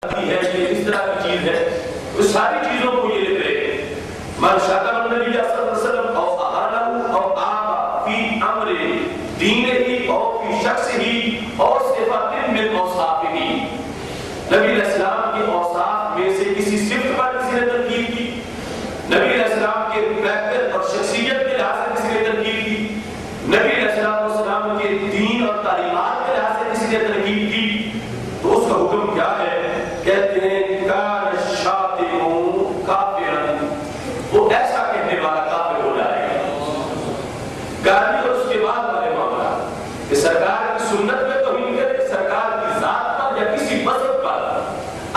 ہے یہ اس طرح کی چیز ہے، اس ساری چیزوں کو یہ لکھ رہے ہیں۔ من شکر النبی صلی اللہ علیہ وسلم او احانہ او آبا فی امر دینہ او فی شخصہ او صفت من اوصافہ، نبی علیہ السلام کے اوصاف میں سے کسی صفت پر کسی نے تنقید کی، نبی علیہ السلام کے کریکٹر اور شخصیت کے لحاظ سے کسی نے تنقید کی، نبی علیہ السلام کے دین اور تعلیمات کے لحاظ سے کسی نے تنقید کی، تو اس کا حکم کیا ہے؟ کہتے ہیں کان الشاتم کافرا، وہ ایسا کہنے والا کافر ہو جائے گا۔ گالی اور اس کے بعد والے معاملہ کہ سرکار کی سنت میں توہین کرے، سرکار کی ذات پر یا کسی مذہب پر،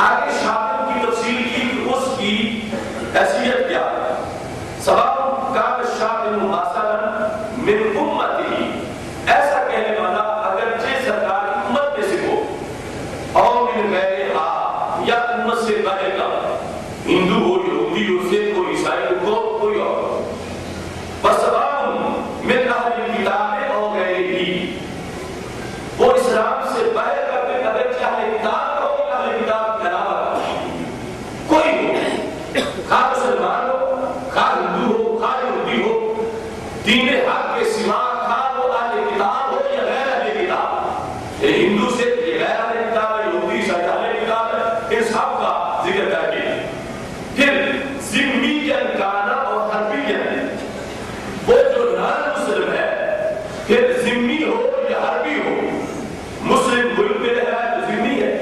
آگے شاتم کی تفصیل کی کہ اس کی حیثیت کیا ہے۔ سواء کان الشاتم مثلا من امتی، ایسا کہنے والا اگرچہ سرکار کی امت میں سے ہو، اور من غیرہا یا امت سے باہر کا، ہندو ہو، یہودی ہو، سکھ ہو، عیسائی ہو، کوئی اور، وسواء من اہل الکتاب او غیرہ، وہ اسلام سے باہر کا پھر اگرچہ اہل کتاب کا ہو یا اہل کتاب کے علاوہ کا کوئی ہو، خواہ مسلمان ہو، خواہ ہندو ہو، خواہ یہودی ہو، دین حق کے سوا خواہ وہ اہل کتاب ہو یا غیر اہل کتاب، یہ ہندو سے یہ غیر اہل کتاب ہے، یہودی عیسائی اہل کتاب ہے، ان سب کا ذکر کر کے پھر ذمی کانا اور حربی، وہ جو نان مسلم ہے، پھر ذمی ہو یا حربی ہو، مسلم ملک میں رہ رہا ہے تو ذمی ہے،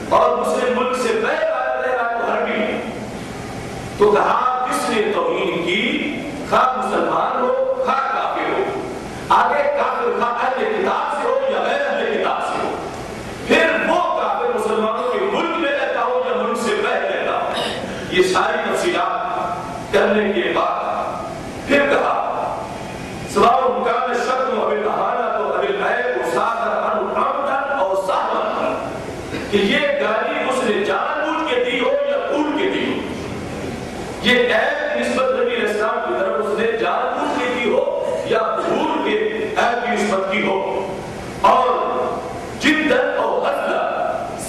اور مسلم ملک سے باہر رہ رہا ہے تو حربی ہے۔ تو کہا کس نے توہین کی، خواہ مسلمان ہو، خواہ کافر ہو، آگے کافر خواہ اہل کتاب سے ہو یا غیر اہل کتاب سے ہو، پھر وہ کافر مسلمانوں کے ملک میں رہتا ہو یا ملک سے باہر رہتا ہو، یہ ساری تفصیلات کرنے کے بعد پھر کہا سواء کان الشتم بالاہانۃ او بالعیب صادر عنہ عمدا او سہوا، کہ یہ گالی اس نے جان بوجھ کے دی ہو یا بھول کے دی ہو، یہ عیب کی نسبت نبی علیہ السلام کی طرف اس نے جان بوجھ کے دی ہو یا بھول کے عیب کی نسبت کی ہو، اور جداً او ہزلا،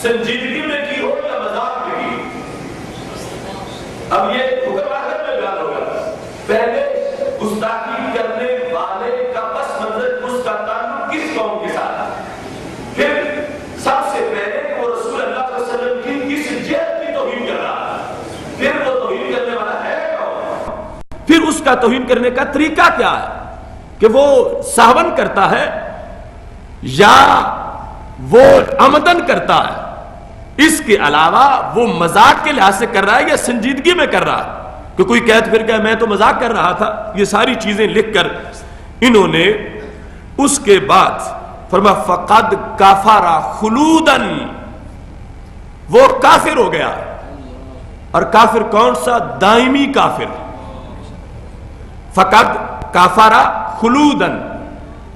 سنجیدگی میں کی ہو یا مذاق میں کی ہو۔ اب یہ حکم آخر میں بیان ہوگا، پہلے گستاخی کرنے والے کا پس منظر اس کا تعلق کس قوم کے ساتھ، پھر سب سے پہلے وہ رسول اللہ صلی اللہ علیہ وسلم کی کس جہت کی توہین کر رہا ہے، پھر وہ توہین کرنے والا ہے کون، پھر اس کا توہین کرنے کا طریقہ کیا ہے کہ وہ سہون کرتا ہے یا وہ عمدن کرتا ہے، اس کے علاوہ وہ مذاق کے لحاظ سے کر رہا ہے یا سنجیدگی میں کر رہا ہے، کہ کوئی کہت پھر کہ میں تو مذاق کر رہا تھا۔ یہ ساری چیزیں لکھ کر انہوں نے اس کے بعد فرمایا فقد کافر خلودن، وہ کافر ہو گیا، اور کافر کون سا؟ دائمی کافر۔ فقد کافر خلودن،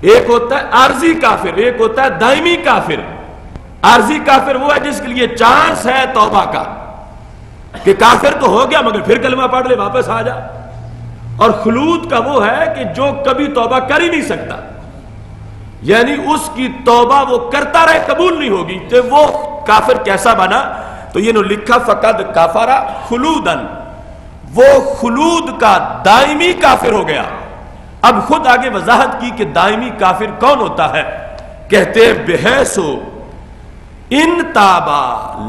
ایک ہوتا ہے عارضی کافر، ایک ہوتا ہے دائمی کافر۔ عارضی کافر وہ ہے جس کے لیے چانس ہے توبہ کا، کہ کافر تو ہو گیا مگر پھر کلمہ پڑھ لے واپس آ جا، اور خلود کا وہ ہے کہ جو کبھی توبہ کر ہی نہیں سکتا، یعنی اس کی توبہ وہ کرتا رہے قبول نہیں ہوگی، تو وہ کافر کیسا بنا؟ تو یہ نے لکھا فقد کافر خلودن، وہ خلود کا دائمی کافر ہو گیا۔ اب خود آگے وضاحت کی کہ دائمی کافر کون ہوتا ہے، کہتے ہیں بحیث ان تابا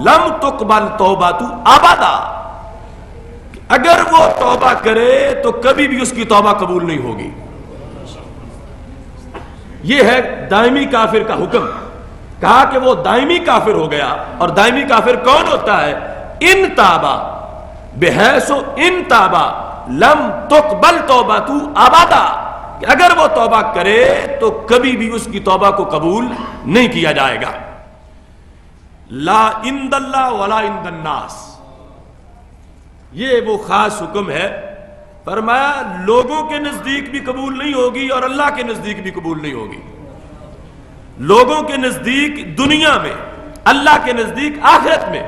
لم تقبل توبۃ ابدا، اگر وہ توبہ کرے تو کبھی بھی اس کی توبہ قبول نہیں ہوگی۔ یہ ہے دائمی کافر کا حکم، کہا کہ وہ دائمی کافر ہو گیا، اور دائمی کافر کون ہوتا ہے؟ ان تابا بحیث ان تابا لم تقبل توبۃ ابدا، کہ اگر وہ توبہ کرے تو کبھی بھی اس کی توبہ کو قبول نہیں کیا جائے گا۔ لا عند اللہ ولا عند الناس، یہ وہ خاص حکم ہے، فرمایا لوگوں کے نزدیک بھی قبول نہیں ہوگی اور اللہ کے نزدیک بھی قبول نہیں ہوگی۔ لوگوں کے نزدیک دنیا میں، اللہ کے نزدیک آخرت میں۔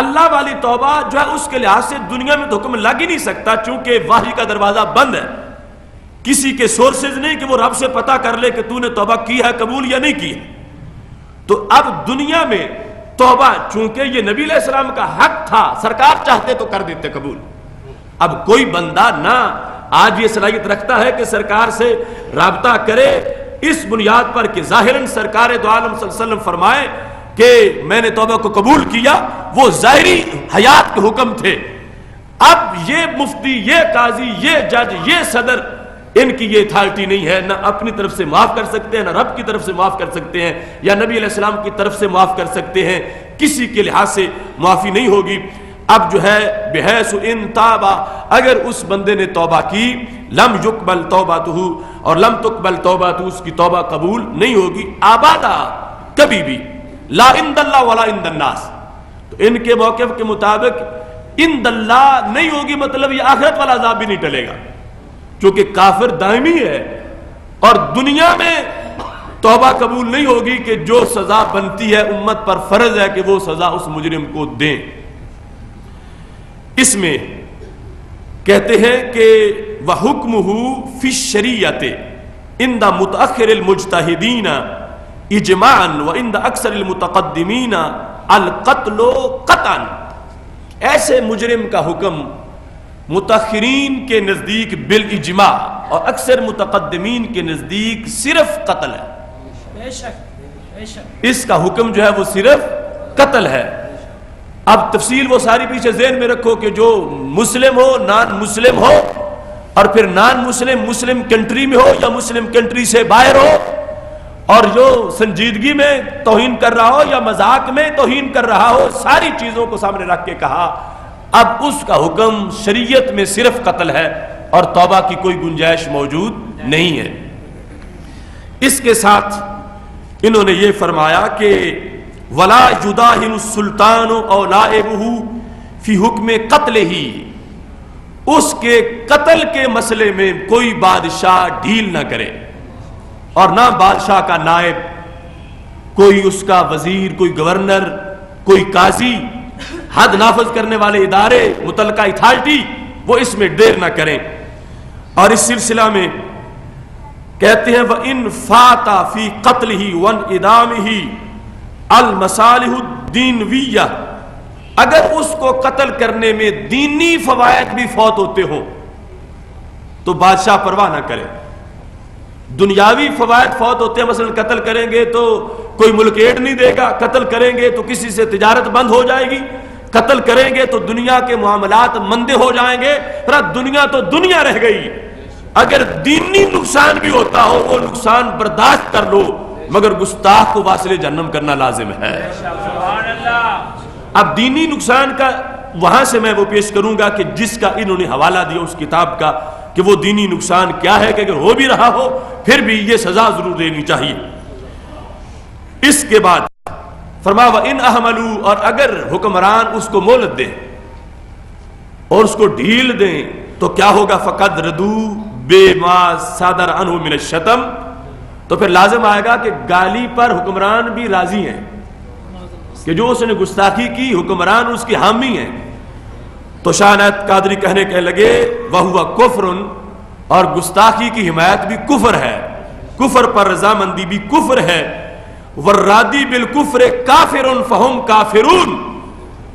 اللہ والی توبہ جو ہے اس کے لحاظ سے دنیا میں تو حکم لگ ہی نہیں سکتا، چونکہ وحی کا دروازہ بند ہے، کسی کے سورسز نہیں کہ وہ رب سے پتہ کر لے کہ تو نے توبہ کی ہے قبول یا نہیں کی ہے۔ تو اب دنیا میں توبہ چونکہ یہ نبی علیہ السلام کا حق تھا، سرکار چاہتے تو کر دیتے قبول. اب کوئی بندہ نہ آج یہ صلاحیت رکھتا ہے کہ سرکار سے رابطہ کرے اس بنیاد پر کہ ظاہراً سرکار دو عالم صلی اللہ علیہ وسلم فرمائے کہ میں نے توبہ کو قبول کیا، وہ ظاہری حیات کے حکم تھے. اب یہ مفتی، یہ قاضی، یہ جج، یہ صدر، ان کی یہ اتھارٹی نہیں ہے، نہ اپنی طرف سے معاف کر سکتے ہیں، نہ رب کی طرف سے معاف کر سکتے ہیں، یا نبی علیہ السلام کی طرف سے معاف کر سکتے ہیں. کسی کے لحاظ سے معافی نہیں ہوگی. اب جو ہے بحیث ان تابا، اگر اس بندے نے توبہ کی، لم یقبل توبتہ، اور لم تقبل توبتہ، اس کی توبہ قبول نہیں ہوگی آبادا، کبھی بھی، لا عند اللہ ولا عند الناس. تو ان کے موقف کے مطابق عند اللہ نہیں ہوگی، مطلب یہ آخرت والا عذاب بھی نہیں ٹلے گا، کیونکہ کافر دائمی ہے. اور دنیا میں توبہ قبول نہیں ہوگی کہ جو سزا بنتی ہے امت پر فرض ہے کہ وہ سزا اس مجرم کو دیں. اس میں کہتے ہیں کہ وَحُكْمُهُ فِي الشَّرِيَّةِ عِنْدَ مُتَأَخِّرِ الْمُجْتَهِدِينَ اجماعاً وعند اکثر المتقدمین القتل قطعاً. ایسے مجرم کا حکم متأخرین کے نزدیک بالاجماع اور اکثر متقدمین کے نزدیک صرف قتل ہے. بے شک بے شک اس کا حکم جو ہے وہ صرف قتل ہے. اب تفصیل وہ ساری پیچھے ذہن میں رکھو کہ جو مسلم ہو، نان مسلم ہو، اور پھر نان مسلم مسلم کنٹری میں ہو یا مسلم کنٹری سے باہر ہو، اور جو سنجیدگی میں توہین کر رہا ہو یا مذاق میں توہین کر رہا ہو، ساری چیزوں کو سامنے رکھ کے کہا اب اس کا حکم شریعت میں صرف قتل ہے اور توبہ کی کوئی گنجائش موجود نہیں ہے. اس کے ساتھ انہوں نے یہ فرمایا کہ ولا یداہن السلطان او نائبہ فی حکم قتل ہی، اس کے قتل کے مسئلے میں کوئی بادشاہ ڈھیل نہ کرے، اور نہ بادشاہ کا نائب، کوئی اس کا وزیر، کوئی گورنر، کوئی قاضی، حد نافذ کرنے والے ادارے، متعلقہ اتھارٹی، وہ اس میں دیر نہ کریں. اور اس سلسلہ میں کہتے ہیں وَإِن فَاتَ فِي قَتْلِهِ وَانْعِدَامِهِ المصالح الدینویہ، اگر اس کو قتل کرنے میں دینی فوائد بھی فوت ہوتے ہوں تو بادشاہ پرواہ نہ کرے. دنیاوی فوائد فوت ہوتے ہیں، مثلا قتل کریں گے تو کوئی ملک ایڈ نہیں دے گا، قتل کریں گے تو کسی سے تجارت بند ہو جائے گی، قتل کریں گے تو دنیا کے معاملات مندے ہو جائیں گے. دنیا تو دنیا رہ گئی. اگر دینی نقصان بھی ہوتا ہو وہ نقصان برداشت کر لو، مگر گستاخ کو واصل جہنم کرنا لازم ہے. سبحان اللہ. اب دینی نقصان کا وہاں سے میں وہ پیش کروں گا کہ جس کا انہوں نے حوالہ دیا اس کتاب کا، کہ وہ دینی نقصان کیا ہے، کہ اگر ہو بھی رہا ہو پھر بھی یہ سزا ضرور دینی چاہیے. اس کے بعد فرمایا وَإِنْ أَحْمَلُوا، اور اگر حکمران اس کو مہلت دیں اور اس کو ڈھیل دیں تو کیا ہوگا؟ فَقَدْ رَدُوا بِمَا صَدَرَ عَنْهُ مِنَ الشَّتْمِ، تو پھر لازم آئے گا کہ گالی پر حکمران بھی راضی ہیں، کہ جو اس نے گستاخی کی حکمران اس کی حامی ہیں. تو شاہ عنایت قادری کہنے کے لگے وَهُوَ كُفْرٌ، اور گستاخی کی حمایت بھی کفر ہے، کفر پر رضامندی بھی کفر ہے. وَالرَّادِي بِالْكُفْرِ كَافِرٌ فَهُمْ كَافِرُونَ،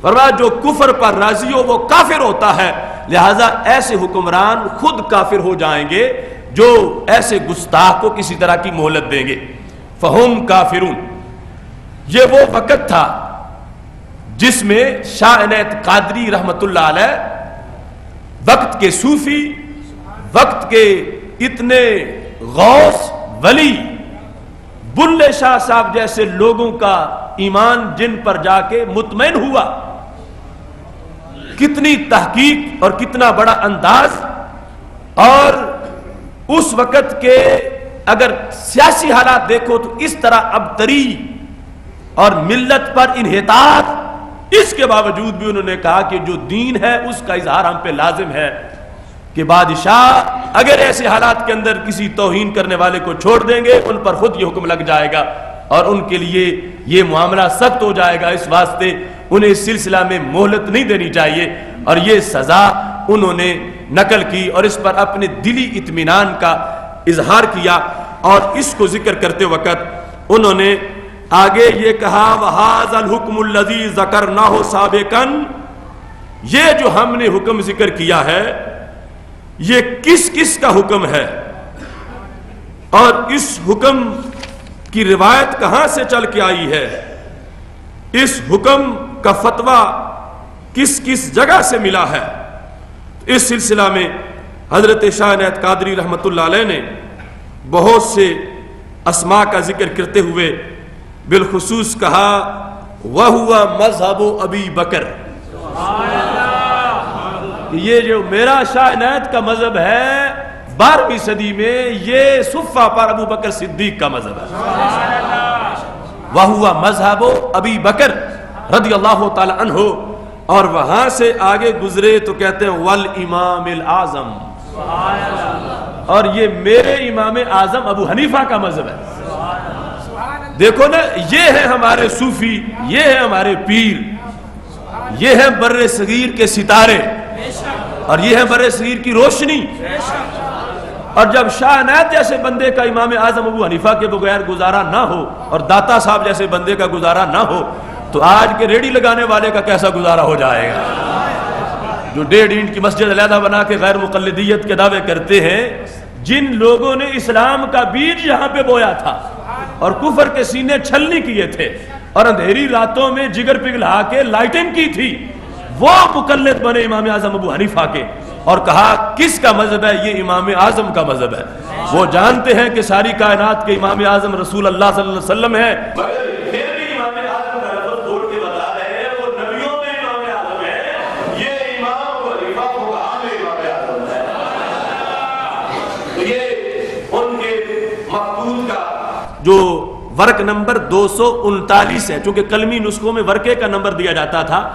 فرمایا جو کفر پر راضی ہو وہ کافر ہوتا ہے، لہذا ایسے حکمران خود کافر ہو جائیں گے جو ایسے گستاخ کو کسی طرح کی مہلت دیں گے. فَهُمْ كَافِرُونَ، یہ وہ وقت تھا جس میں شاہ عنایت قادری رحمت اللہ علیہ وقت کے صوفی، وقت کے اتنے غوث ولی، بلے شاہ صاحب جیسے لوگوں کا ایمان جن پر جا کے مطمئن ہوا. کتنی تحقیق اور کتنا بڑا انداز. اور اس وقت کے اگر سیاسی حالات دیکھو تو اس طرح ابتری اور ملت پر انحطاط، اس کے باوجود بھی انہوں نے کہا کہ جو دین ہے اس کا اظہار ہم پہ لازم ہے، کہ بادشاہ اگر ایسے حالات کے اندر کسی توہین کرنے والے کو چھوڑ دیں گے ان پر خود یہ حکم لگ جائے گا اور ان کے لیے یہ معاملہ سخت ہو جائے گا. اس واسطے انہیں اس سلسلہ میں مہلت نہیں دینی چاہیے. اور یہ سزا انہوں نے نقل کی اور اس پر اپنے دلی اطمینان کا اظہار کیا. اور اس کو ذکر کرتے وقت انہوں نے آگے یہ کہا وَهَذَا الْحُكْمُ الَّذِي ذَكَرْنَاهُ سَابِقًا، یہ جو ہم نے حکم ذکر کیا ہے یہ کس کس کا حکم ہے، اور اس حکم کی روایت کہاں سے چل کے آئی ہے، اس حکم کا فتویٰ کس کس جگہ سے ملا ہے۔ اس سلسلہ میں حضرت شاہ عنایت قادری رحمۃ اللہ علیہ نے بہت سے اسماء کا ذکر کرتے ہوئے بالخصوص کہا وَهُوَ مذہب ابی بکر، یہ جو میرا شاہ عنایت کا مذہب ہے 12ویں صدی میں یہ صفہ پر ابو بکر صدیق کا مذہب ہے۔ وَهُوَ مذہب ابی بکر رضی اللہ تعالی عنہ، اور وہاں سے آگے گزرے تو کہتے ہیں والامام الاعظم، اور یہ میرے امام اعظم ابو حنیفہ کا مذہب ہے۔ دیکھو نا، یہ ہے ہمارے صوفی، یہ ہے ہمارے پیر، یہ ہے بر صغیر کے ستارے، اور یہ ہے بر صغیر کی روشنی۔ اور جب شاہ عنایت جیسے بندے کا امام اعظم ابو حنیفہ کے بغیر گزارا نہ ہو، اور داتا صاحب جیسے بندے کا گزارا نہ ہو، تو آج کے ریڑی لگانے والے کا کیسا گزارا ہو جائے گا، جو 1.5 اینٹ کی مسجد علیحدہ بنا کے غیر مقلدیت کے دعوے کرتے ہیں۔ جن لوگوں نے اسلام کا بیج یہاں پہ بویا تھا اور کفر کے سینے چھلنی کیے تھے اور اندھیری راتوں میں جگر پگھلا کے لائٹنگ کی تھی، وہ مقلد بنے امام اعظم ابو حنیفہ کے، اور کہا کس کا مذہب ہے، یہ امام اعظم کا مذہب ہے۔ وہ جانتے ہیں کہ ساری کائنات کے امام اعظم رسول اللہ صلی اللہ علیہ وسلم ہے، مگر پھر بھی امام اعظم کا لفظ بول کے بتا رہے ہیں وہ نبیوں میں امام اعظم ہے، یہ امام ابو حنیفہ فقہاء میں امام اعظم ہے۔ تو یہ ان کے مقتول کا جو ورق نمبر 239 ہے، چونکہ کلمی نسخوں میں ورقے کا نمبر دیا جاتا تھا،